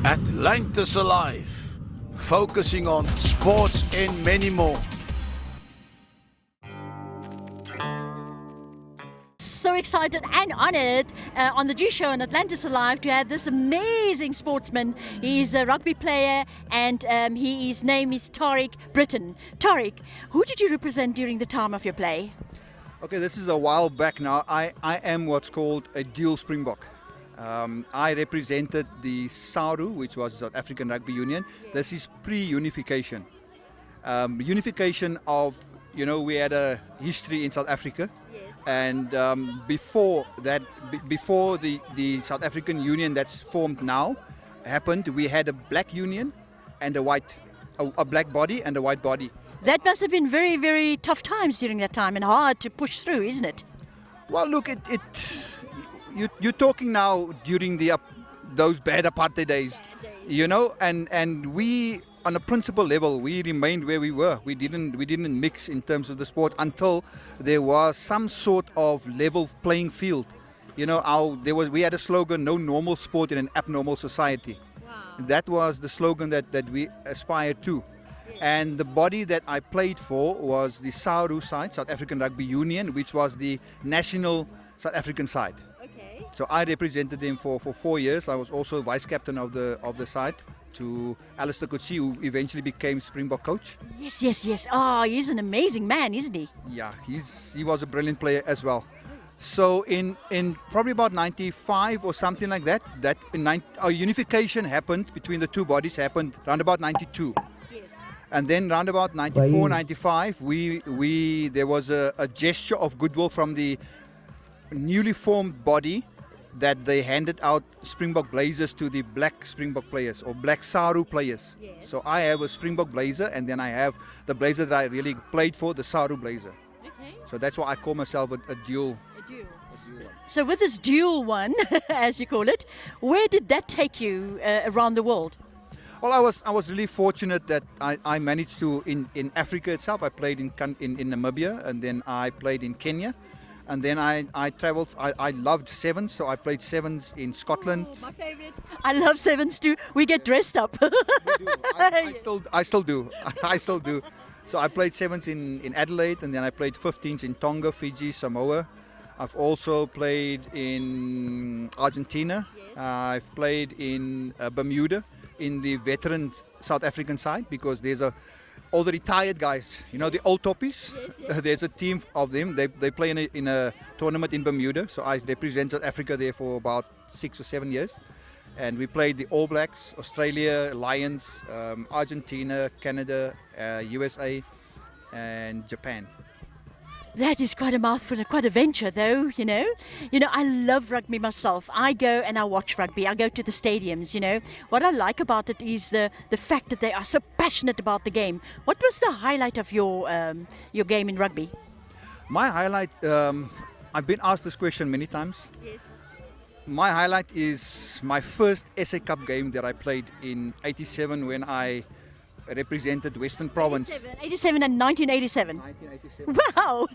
Atlantis Alive, focusing on sports and many more. So excited and honoured on the G Show on Atlantis Alive to have this amazing sportsman. He's a rugby player and his name is Taureq Britton. Taureq, who did you represent during the time of your play? Okay, this is a while back now. I am what's called a dual Springbok. I represented the SARU, which was South African Rugby Union. Yes. This is pre-unification. Unification of, we had a history in South Africa. Yes. And before that, before the South African Union that's formed now happened, we had a black union and a black body and a white body. That must have been very, very tough times during that time and hard to push through, isn't it? Well, look, you're talking now during those bad apartheid days, and we, on a principle level, we remained where we were. We didn't mix in terms of the sport until there was some sort of level playing field. We had a slogan: "No normal sport in an abnormal society." Wow. That was the slogan that we aspired to. And the body that I played for was the SARU side, South African Rugby Union, which was the national South African side. Okay. So I represented them for 4 years. I was also vice captain of the side to Alistair Coetzee, who eventually became Springbok coach. Yes. Oh, he's an amazing man, isn't he? Yeah, he was a brilliant player as well. So in probably about 95 or something like that, our unification happened between the two bodies happened around about 92. And then round about 94, 95, there was a gesture of goodwill from the newly formed body that they handed out Springbok blazers to the black Springbok players or black SARU players. Yes. So I have a Springbok blazer and then I have the blazer that I really played for, the SARU blazer. Okay. So that's why I call myself a dual. A dual. So with this dual one, as you call it, where did that take you around the world? Well, I was really fortunate that I managed to, in Africa itself, I played in Namibia, and then I played in Kenya, and then I traveled, I loved sevens, so I played sevens in Scotland. Oh, my favorite. I love sevens too. We get dressed up. I still do. I still do. So I played sevens in Adelaide, and then I played 15s in Tonga, Fiji, Samoa. I've also played in Argentina. Yes. I've played in Bermuda, in the veteran South African side, because there's all the retired guys, the old toppies. Yes. There's a team of them. They play in a tournament in Bermuda. So I represent South Africa there for about 6 or 7 years. And we played the All Blacks, Australia, Lions, Argentina, Canada, USA, and Japan. That is quite a mouthful, quite a venture though, I love rugby myself. I go and I watch rugby. I go to the stadiums, What I like about it is the fact that they are so passionate about the game. What was the highlight of your game in rugby? My highlight, I've been asked this question many times. Yes. My highlight is my first SA Cup game that I played in 87 when I represented Western Province. 87 and 1987. 1987. Wow!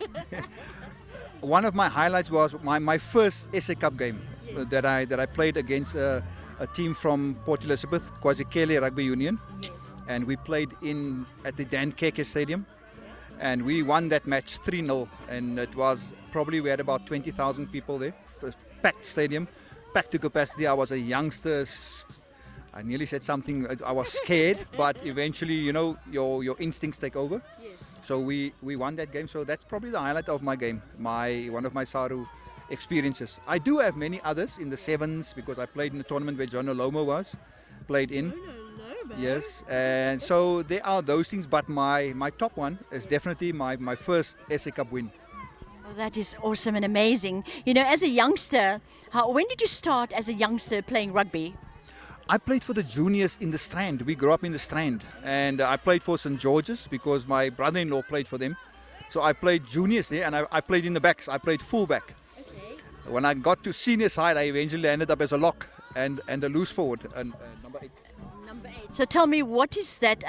One of my highlights was my first SA Cup game. Yes. that I played against a team from Port Elizabeth, KwaZulu Rugby Union. Yes. And we played at the Dan Keke Stadium. Yeah. And we won that match 3-0. And it was probably, we had about 20,000 people there. Packed stadium, packed to capacity. I was a youngster. I nearly said something, I was scared, but eventually, your instincts take over. Yes. So we won that game, so that's probably the highlight of my game, one of my SARU experiences. I do have many others in the sevens, because I played in the tournament where John Olomo played in. Yes, and so there are those things, but my top one is definitely my first SA Cup win. Oh, that is awesome and amazing. As a youngster, when did you start as a youngster playing rugby? I played for the juniors in the Strand. We grew up in the Strand, and I played for St. George's because my brother-in-law played for them. So I played juniors there, and I played in the backs. I played fullback. Okay. When I got to senior side, I eventually ended up as a lock and a loose forward, and number 8. Number 8. So tell me, what is that?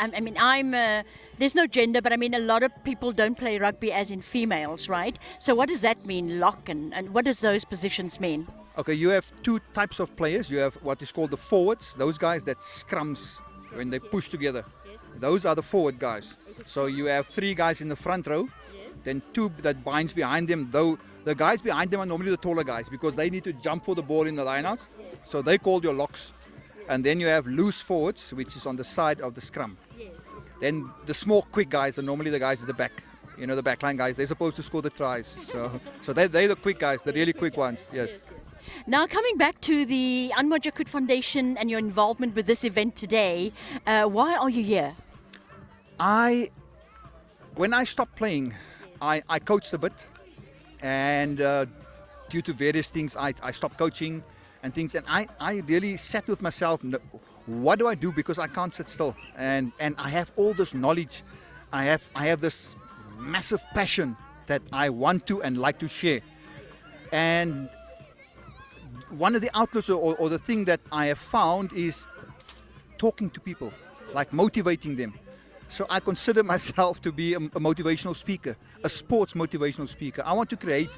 There's no gender, but a lot of people don't play rugby as in females, right? So what does that mean, lock, and what does those positions mean? Okay, you have two types of players. You have what is called the forwards, those guys that scrums when they push together. Those are the forward guys. So you have 3 guys in the front row, then 2 that binds behind them. Though the guys behind them are normally the taller guys because they need to jump for the ball in the lineouts. So they called your locks. And then you have loose forwards, which is on the side of the scrum. Then the small quick guys are normally the guys at the back. You know, the backline guys, they're supposed to score the tries. So they're the quick guys, the really quick ones, yes. Now, coming back to the Anmajakut Foundation and your involvement with this event today, why are you here? When I stopped playing, I coached a bit. And due to various things, I stopped coaching and things. And I really sat with myself, what do I do? Because I can't sit still. And I have all this knowledge. I have this massive passion that I want to and like to share. And one of the outlets or the thing that I have found is talking to people, like motivating them. So I consider myself to be a motivational speaker, a sports motivational speaker. I want to create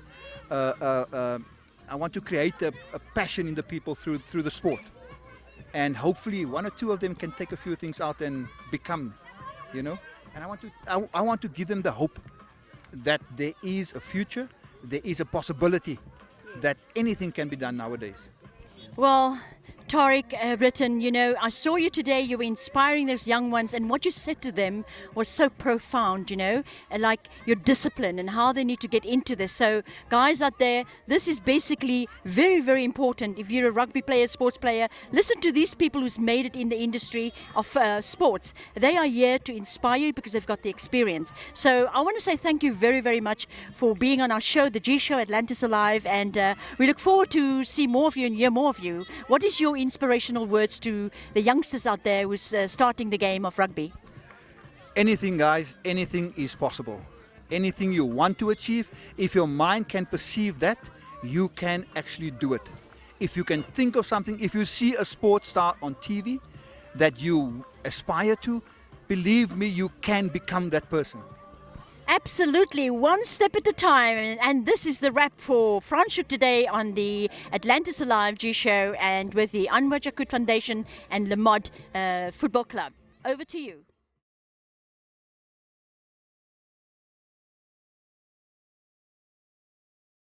a passion in the people through the sport. And hopefully 1 or 2 of them can take a few things out and become, you know. And I want to give them the hope that there is a future, there is a possibility that anything can be done nowadays. Well, Taureq, Britton, you know, I saw you today, you were inspiring those young ones, and what you said to them was so profound, you know, and like your discipline and how they need to get into this. So, guys out there, this is basically very, very important. If you're a rugby player, sports player, listen to these people who's made it in the industry of sports. They are here to inspire you because they've got the experience. So, I want to say thank you very, very much for being on our show, the G Show, Atlantis Alive, and we look forward to see more of you and hear more of you. What is your inspirational words to the youngsters out there who's starting the game of rugby? Anything, guys, anything is possible. Anything you want to achieve, if your mind can perceive that, you can actually do it. If you can think of something, if you see a sports star on TV that you aspire to, believe me, you can become that person. Absolutely, one step at a time. And this is the wrap for Franchoek today on the Atlantis Alive G Show and with the Anmajakut Foundation and Motte Football Club. Over to you.